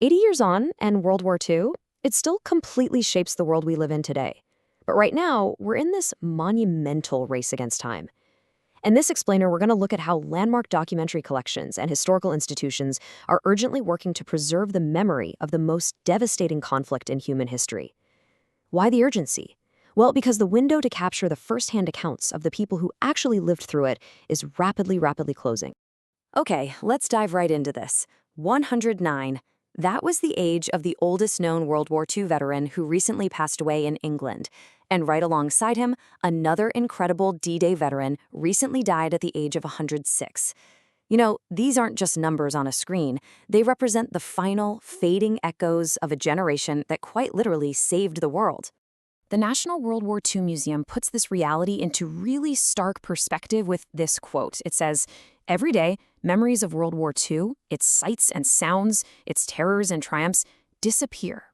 80 years on, and World War II, it still completely shapes the world we live in today. But right now, we're in this monumental race against time. In this explainer, we're going to look at how landmark documentary collections and historical institutions are urgently working to preserve the memory of the most devastating conflict in human history. Why the urgency? Well, because the window to capture the first-hand accounts of the people who actually lived through it is rapidly closing. Okay, let's dive right into this. 109. That was the age of the oldest known World War II veteran who recently passed away in England. And right alongside him, another incredible D-Day veteran recently died at the age of 106. You know, these aren't just numbers on a screen. They represent the final, fading echoes of a generation that quite literally saved the world. The National World War II Museum puts this reality into really stark perspective with this quote. It says, "Every day, memories of World War II, its sights and sounds, its terrors and triumphs, disappear."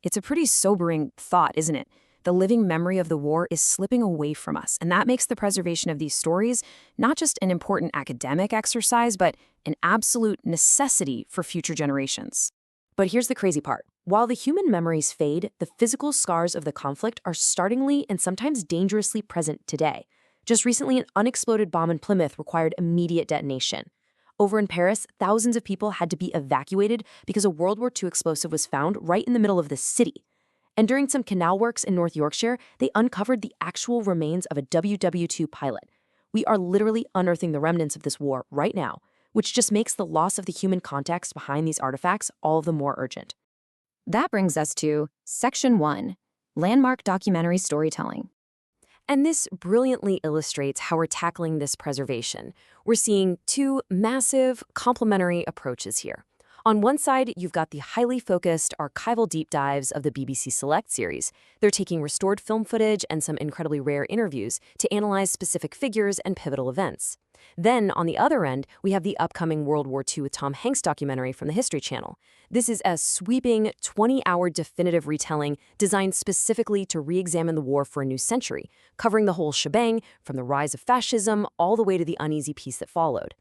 It's a pretty sobering thought, isn't it? The living memory of the war is slipping away from us, and that makes the preservation of these stories not just an important academic exercise, but an absolute necessity for future generations. But here's the crazy part. While the human memories fade, the physical scars of the conflict are startlingly and sometimes dangerously present today. Just recently, an unexploded bomb in Plymouth required immediate detonation. Over in Paris, thousands of people had to be evacuated because a World War II explosive was found right in the middle of the city. And during some canal works in North Yorkshire, they uncovered the actual remains of a WWII pilot. We are literally unearthing the remnants of this war right now, which just makes the loss of the human context behind these artifacts all the more urgent. That brings us to Section 1, Landmark Documentary Storytelling. And this brilliantly illustrates how we're tackling this preservation. We're seeing two massive, complementary approaches here. On one side, you've got the highly focused archival deep dives of the BBC Select series. They're taking restored film footage and some incredibly rare interviews to analyze specific figures and pivotal events. Then, on the other end, we have the upcoming World War II with Tom Hanks documentary from the History Channel. This is a sweeping, 20-hour definitive retelling designed specifically to re-examine the war for a new century, covering the whole shebang, from the rise of fascism all the way to the uneasy peace that followed.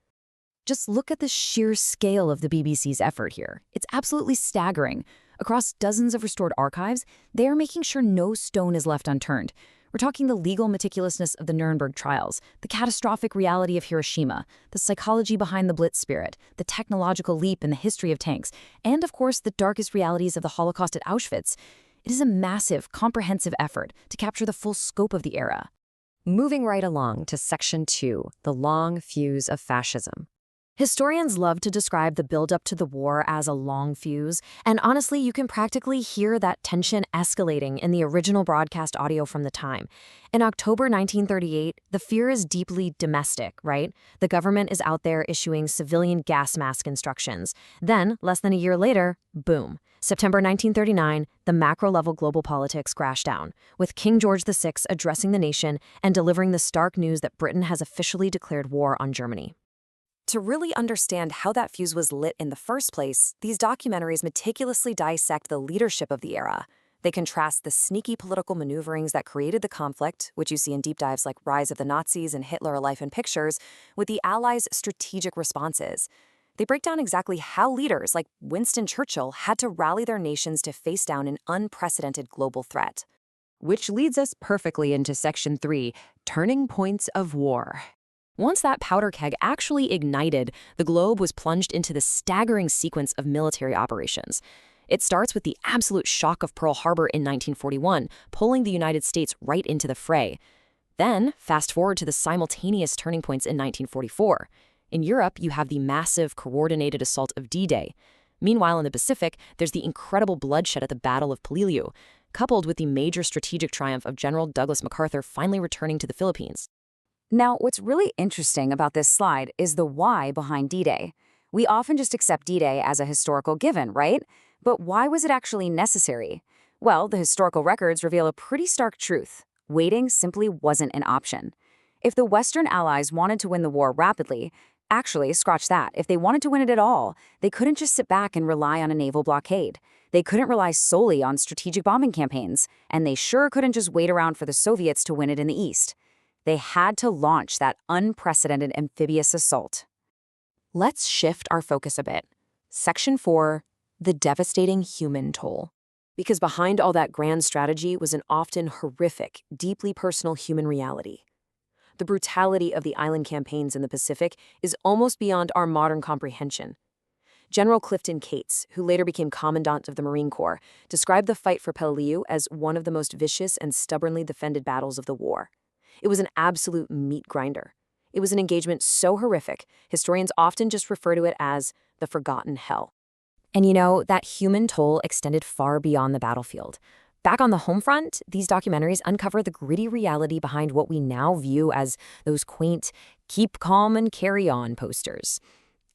Just look at the sheer scale of the BBC's effort here. It's absolutely staggering. Across dozens of restored archives, they are making sure no stone is left unturned. We're talking the legal meticulousness of the Nuremberg trials, the catastrophic reality of Hiroshima, the psychology behind the Blitz spirit, the technological leap in the history of tanks, and of course the darkest realities of the Holocaust at Auschwitz. It is a massive, comprehensive effort to capture the full scope of the era. Moving right along to Section 2, the long fuse of fascism. Historians love to describe the buildup to the war as a long fuse, and honestly, you can practically hear that tension escalating in the original broadcast audio from the time. In October 1938, the fear is deeply domestic, right? The government is out there issuing civilian gas mask instructions. Then, less than a year later, boom. September 1939, the macro-level global politics crashed down, with King George VI addressing the nation and delivering the stark news that Britain has officially declared war on Germany. To really understand how that fuse was lit in the first place, these documentaries meticulously dissect the leadership of the era. They contrast the sneaky political maneuverings that created the conflict, which you see in deep dives like Rise of the Nazis and Hitler: A Life in Pictures, with the Allies' strategic responses. They break down exactly how leaders like Winston Churchill had to rally their nations to face down an unprecedented global threat. Which leads us perfectly into Section 3, Turning Points of War. Once that powder keg actually ignited, the globe was plunged into the staggering sequence of military operations. It starts with the absolute shock of Pearl Harbor in 1941, pulling the United States right into the fray. Then, fast forward to the simultaneous turning points in 1944. In Europe, you have the massive, coordinated assault of D-Day. Meanwhile, in the Pacific, there's the incredible bloodshed at the Battle of Polillo, coupled with the major strategic triumph of General Douglas MacArthur finally returning to the Philippines. Now, what's really interesting about this slide is the why behind D-Day. We often just accept D-Day as a historical given, right? But why was it actually necessary? Well, the historical records reveal a pretty stark truth. Waiting simply wasn't an option. If the Western Allies wanted to win the war rapidly, actually, scratch that, if they wanted to win it at all, they couldn't just sit back and rely on a naval blockade. They couldn't rely solely on strategic bombing campaigns, and they sure couldn't just wait around for the Soviets to win it in the East. They had to launch that unprecedented amphibious assault. Let's shift our focus a bit. Section 4, the devastating human toll. Because behind all that grand strategy was an often horrific, deeply personal human reality. The brutality of the island campaigns in the Pacific is almost beyond our modern comprehension. General Clifton Cates, who later became Commandant of the Marine Corps, described the fight for Peleliu as one of the most vicious and stubbornly defended battles of the war. It was an absolute meat grinder. It was an engagement so horrific, historians often just refer to it as the forgotten hell. And that human toll extended far beyond the battlefield. Back on the home front, these documentaries uncover the gritty reality behind what we now view as those quaint, keep calm and carry on posters.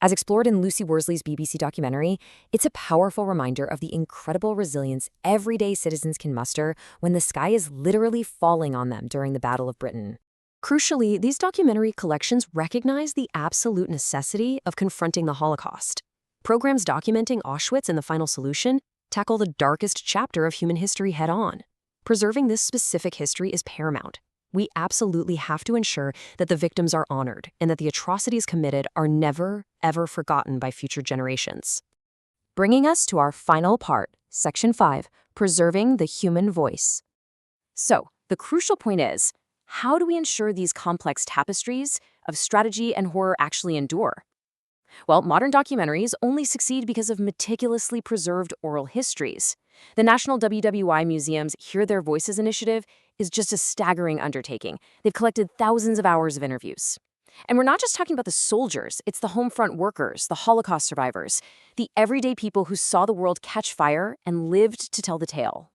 As explored in Lucy Worsley's BBC documentary, it's a powerful reminder of the incredible resilience everyday citizens can muster when the sky is literally falling on them during the Battle of Britain. Crucially, these documentary collections recognize the absolute necessity of confronting the Holocaust. Programs documenting Auschwitz and the Final Solution tackle the darkest chapter of human history head-on. Preserving this specific history is paramount. We absolutely have to ensure that the victims are honored and that the atrocities committed are never, ever forgotten by future generations. Bringing us to our final part, Section 5, Preserving the Human Voice. So, the crucial point is, how do we ensure these complex tapestries of strategy and horror actually endure? Well, modern documentaries only succeed because of meticulously preserved oral histories. The National WWII Museum's Hear Their Voices initiative is just a staggering undertaking. They've collected thousands of hours of interviews. And we're not just talking about the soldiers, it's the home front workers, the Holocaust survivors, the everyday people who saw the world catch fire and lived to tell the tale.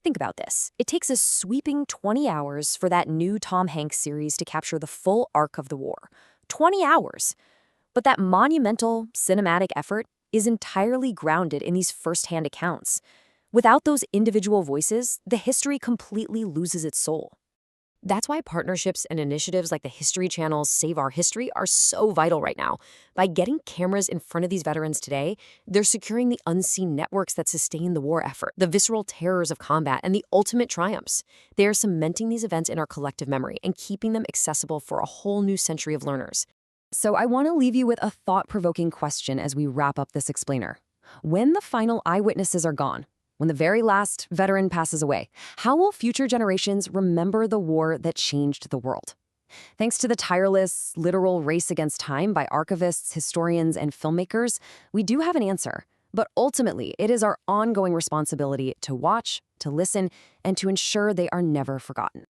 Think about this. It takes a sweeping 20 hours for that new Tom Hanks series to capture the full arc of the war. 20 hours! But that monumental, cinematic effort is entirely grounded in these first-hand accounts. Without those individual voices, the history completely loses its soul. That's why partnerships and initiatives like the History Channel's Save Our History are so vital right now. By getting cameras in front of these veterans today, they're securing the unseen networks that sustain the war effort, the visceral terrors of combat, and the ultimate triumphs. They are cementing these events in our collective memory and keeping them accessible for a whole new century of learners. So I want to leave you with a thought-provoking question as we wrap up this explainer. When the final eyewitnesses are gone, when the very last veteran passes away, how will future generations remember the war that changed the world? Thanks to the tireless, literal race against time by archivists, historians, and filmmakers, we do have an answer. But ultimately, it is our ongoing responsibility to watch, to listen, and to ensure they are never forgotten.